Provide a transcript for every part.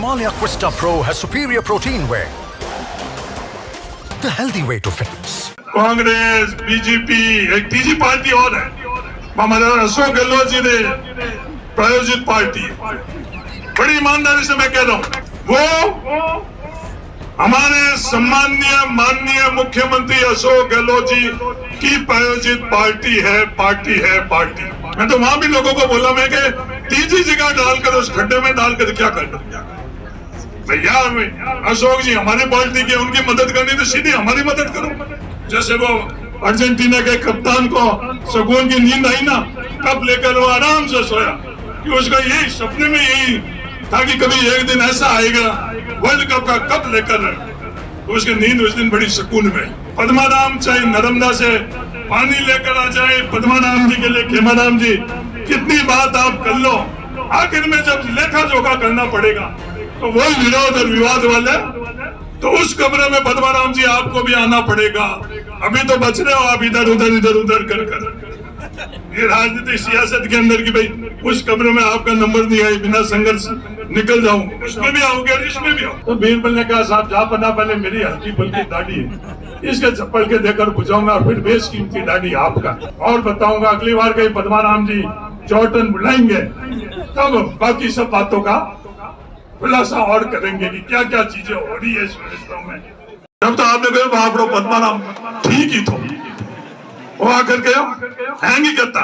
Himalaya Quista Pro has superior protein whey. The healthy way to fitness. Congress, BJP, एक तीसरी party और है, हमारा अशोक गहलोत जी ने प्रायोजित पार्टी है। बड़ी ईमानदारी से मैं कह रहा हूँ, वो हमारे सम्माननीय माननीय मुख्यमंत्री अशोक गहलोत जी की प्रायोजित पार्टी है। मैं तो वहां भी लोगों को बोला मैं कि तीसरी जगह डालकर उस खड्डे में डालकर क्या करना भैया। अशोक जी हमारी पार्टी के, उनकी मदद करनी तो सीधी हमारी मदद करो। जैसे वो अर्जेंटीना के कप्तान को सुकून की नींद आई ना, कप लेकर वो आराम से सोया कि उसका यही सपने में यही था कि कभी एक दिन ऐसा आएगा वर्ल्ड कप का कप लेकर, तो उसकी नींद उस दिन बड़ी सुकून में। पद्माराम चाहे नर्मदा से पानी लेकर आ जाए, पद्माराम जी के लिए खेमाराम जी कितनी बात आप कर लो, आखिर में जब लेखा जोखा करना पड़ेगा तो वो विरोध और विवाद वाले, तो उस कमरे में पद्माराम जी आपको भी आना पड़ेगा। अभी तो बच रहे हो आप इधर उधर कर ये राजनीतिक सियासत के अंदर की भाई उस कमरे में आपका नंबर नहीं आई, बिना संघर्ष निकल जाऊं, उसमें भी आऊंगे और इसमें भी आऊं। तो बीरबल ने कहा साहब जहाँ पना पहले मेरी हल्की फुल्की दाढ़ी है, इसके चप्पल के देकर बुझाऊंगा, फिर बेशकीमती दाढ़ी आपका, और बताऊंगा अगली बार कहीं पद्माराम जी चौटन बुलाएंगे तब बाकी सब बातों का खुलासा और करेंगे कि क्या क्या चीजें हो रही है इस व्यवस्था में। जब तो आपने कहा बाप रो पद्माराम ठीक ही तो वो आकर के हैंग ही करता।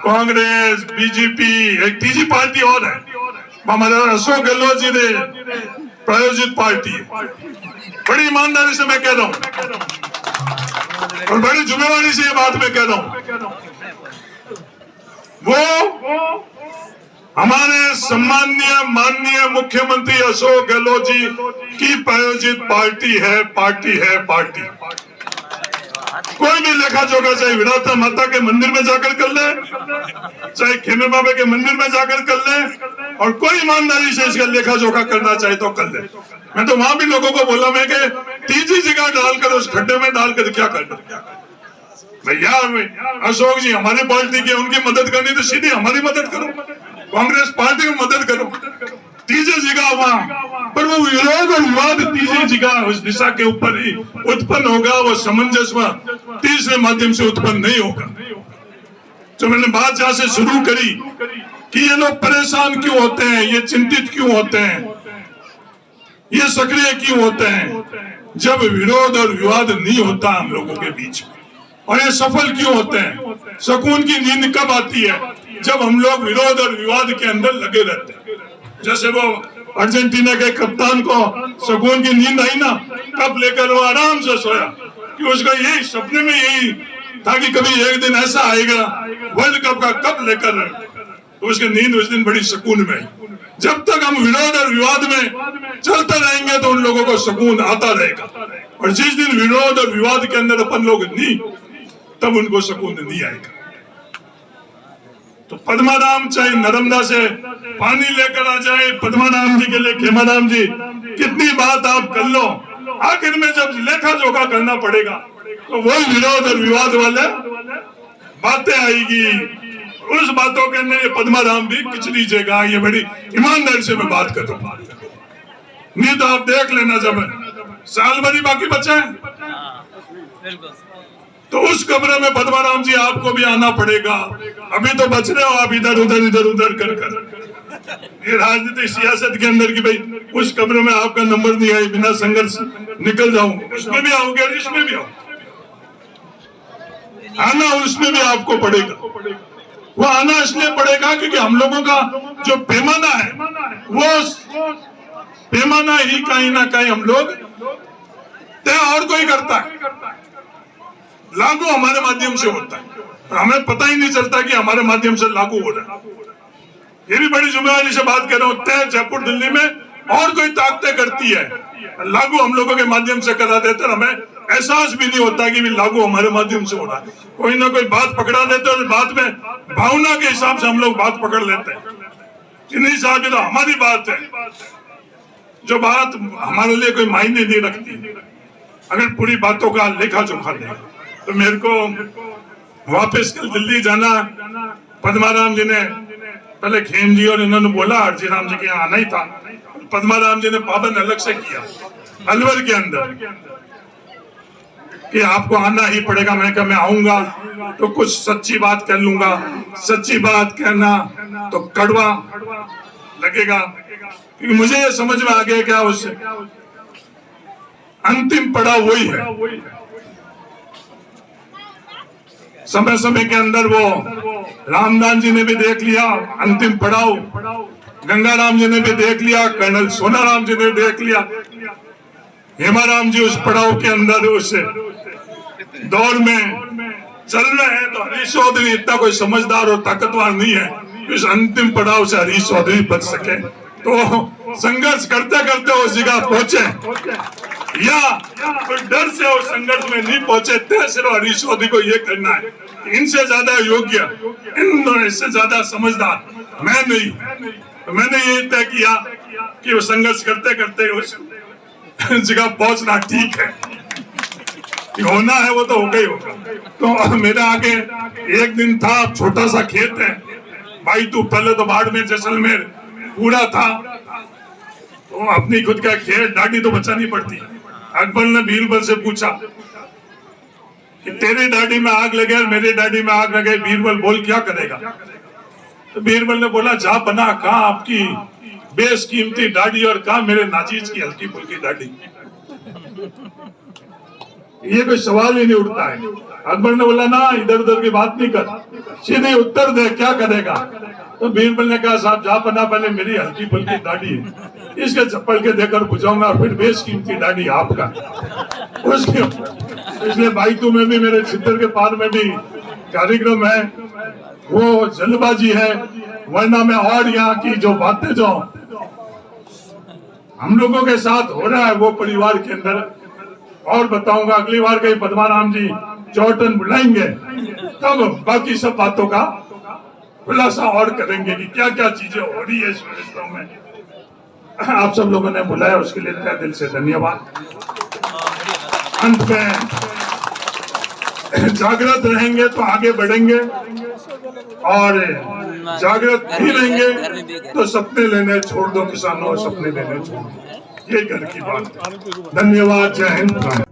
कांग्रेस, बीजेपी, एक तीसरी पार्टी और है, हमारा अशोक गहलोत जी ने प्रायोजित पार्टी है। बड़ी ईमानदारी से मैं कह रहा हूँ और बड़ी जिम्मेवारी से ये बात मैं कह रहा हूँ, वो हमारे सम्माननीय माननीय मुख्यमंत्री अशोक गहलोत जी की प्रायोजित पार्टी है। कोई भी लेखा जोखा चाहे विरासत माता के मंदिर में जाकर कर ले, चाहे खेमे बाबा के मंदिर में जाकर कर ले, और कोई ईमानदारी से इसका लेखा जोखा करना चाहे तो कर ले। मैं तो वहां भी लोगों को बोला मैं कि तीसरी जगह डालकर उस खड्डे में डालकर क्या करना भैया। अशोक जी हमारी पार्टी के, उनकी मदद करनी तो सीधी हमारी मदद करो, कांग्रेस पार्टी की मदद करो। तीसरी जगह वहां पर वो विरोध और विवाद तीसरी जगह उस दिशा के ऊपर ही उत्पन्न होगा, वो सामंजस्य तीसरे माध्यम से उत्पन्न नहीं होगा। तो मैंने बात जहां से शुरू करी कि ये लोग परेशान क्यों होते हैं, ये चिंतित क्यों होते हैं, ये सक्रिय क्यों होते हैं जब विरोध और विवाद नहीं होता हम लोगों के बीच में, और ये सफल क्यों होते हैं, सुकून की नींद कब आती है जब हम लोग विरोध और विवाद के अंदर लगे रहते हैं। जैसे वो अर्जेंटीना के कप्तान को सुकून की नींद आई ना, कप लेकर वो आराम से सोया कि उसका यही सपने में यही था कि कभी एक दिन ऐसा आएगा वर्ल्ड कप का कप लेकर, तो उसकी नींद उस दिन बड़ी सुकून में। जब तक हम विरोध और विवाद में चलते रहेंगे तो उन लोगों को सुकून आता रहेगा, और जिस दिन विरोध और विवाद के अंदर अपन लोग नहीं, तब उनको सुकून नहीं आएगा। तो पद्माराम चाहे नर्मदा से पानी लेकर आ जाए, पद्माराम जी के लिए खेमाराम जी कितनी बात आप कर लो, आखिर में जब लेखा जोखा करना पड़ेगा तो वही विरोध और विवाद वाले बातें आएगी, उस बातों के अंदर ये पद्माराम भी किच लीजिएगा। ये बड़ी ईमानदारी से मैं बात कर रहा हूँ, नहीं तो आप देख लेना जब साल भरी बाकी बचा है तो उस कमरे में पद्माराम जी आपको भी आना पड़ेगा। अभी तो बच रहे हो आप इधर उधर कर ये राजनीतिक सियासत के अंदर की भाई उस कमरे में आपका नंबर नहीं आई, बिना संघर्ष निकल जाऊं, उसमें भी आओगे और इसमें भी आओ, आना उसमें भी आपको पड़ेगा। वो आना इसलिए पड़ेगा क्योंकि हम लोगों का जो पैमाना है वो पैमाना ही कहीं ना कहीं हम लोग तय और कोई करता है, लागू हमारे माध्यम से होता है और हमें पता ही नहीं चलता कि हमारे माध्यम से लागू हो रहा है। ये भी बड़ी जिम्मेवारी से बात कर रहा हूँ, तय जयपुर दिल्ली में और कोई ताकतें करती है, लागू हम लोगों के माध्यम से करा देते, हमें एहसास भी नहीं होता कि भी लागू हमारे माध्यम से हो रहा है। कोई ना कोई बात पकड़ा देते और बाद में भावना के हिसाब से हम लोग बात पकड़ लेते हैं कि नहीं साहब ये तो हमारी बात है, जो बात हमारे लिए कोई मायने नहीं रखती। अगर पूरी बातों का लेखा जोखा देगा तो मेरे को वापस कल दिल्ली जाना, पद्माराम जी ने पहले खेम जी और इन्होंने बोला अर्जी राम जी के यहाँ आना ही था, पद्माराम जी ने पाबंद अलग से किया अलवर के अंदर कि आपको आना ही पड़ेगा। मैं कहा मैं आऊंगा तो कुछ सच्ची बात कर लूंगा, सच्ची बात कहना तो कड़वा लगेगा, क्योंकि मुझे ये समझ में आ गया क्या उस अंतिम पड़ाव वही है। समय समय के अंदर वो रामदान जी ने भी देख लिया अंतिम पड़ाव, गंगाराम जी ने भी देख लिया, कर्नल सोनाराम जी ने देख लिया, हेमाराम जी उस पड़ाव के अंदर उस दौर में चल रहे हैं। तो हरीश चौधरी इतना कोई समझदार और ताकतवर नहीं है कि इस अंतिम पड़ाव से हरीश चौधरी बच सके। तो संघर्ष करते करते उस जगह पहुंचे या कोई डर से उस संघर्ष में नहीं पहुंचे, तय सिर्फ हरीश चौधरी को ये करना है, इनसे ज्यादा योग्य, इनसे ज्यादा समझदार मैं नहीं। तो मैंने ये तय किया कि वो संघर्ष करते करते उस जगह पहुंचना ठीक है, कि होना है वो तो होगा ही होगा। तो मेरे आगे एक दिन था, छोटा सा खेत है भाई, तू पहले तो बाड़मेर जैसलमेर पूरा था, तो अपनी खुद का खेत दाढ़ी तो बचानी पड़ती। अकबर ने बीरबल से पूछा कि तेरी दाढ़ी में आग लगे और मेरी दाढ़ी में आग लगे, बीरबल बोल क्या करेगा? तो बीरबल ने बोला जा बना, कहाँ आपकी बेशकीमती दाढ़ी और कहाँ मेरे नाजीज की हल्की फुल्की दाढ़ी। ये कोई सवाल ही नहीं उठता है। अकबर ने बोला ना इधर उधर की बात नहीं कर, सीधे उत्तर दे क्या करेगा? तो बीरबल ने कहा साहब जा बना, पहले मेरी हल्की फुल्की दाढ़ी है, इसके चप्पल के देकर बुझाऊंगा, फिर बेशकीमती दाढ़ी आपका। उसके इसलिए भाई तू में भी मेरे छितर के पार में भी कार्यक्रम है, वो जल्दबाजी है, वरना मैं और यहाँ की जो बातें जो हम लोगों के साथ हो रहा है वो परिवार के अंदर और बताऊंगा। अगली बार कहीं पद्माराम जी चौटन बुलाएंगे तब बाकी सब बातों का खुलासा और करेंगे कि क्या क्या चीजें हो रही है इस रिश्तों में। आप सब लोगों ने बुलाया उसके लिए तहे दिल से धन्यवाद। अंत में जागृत रहेंगे तो आगे बढ़ेंगे, और जागृत नहीं रहेंगे तो सपने लेने छोड़ दो किसानों, सपने लेने छोड़ दो, ये घर की बात है। धन्यवाद, जय हिंद।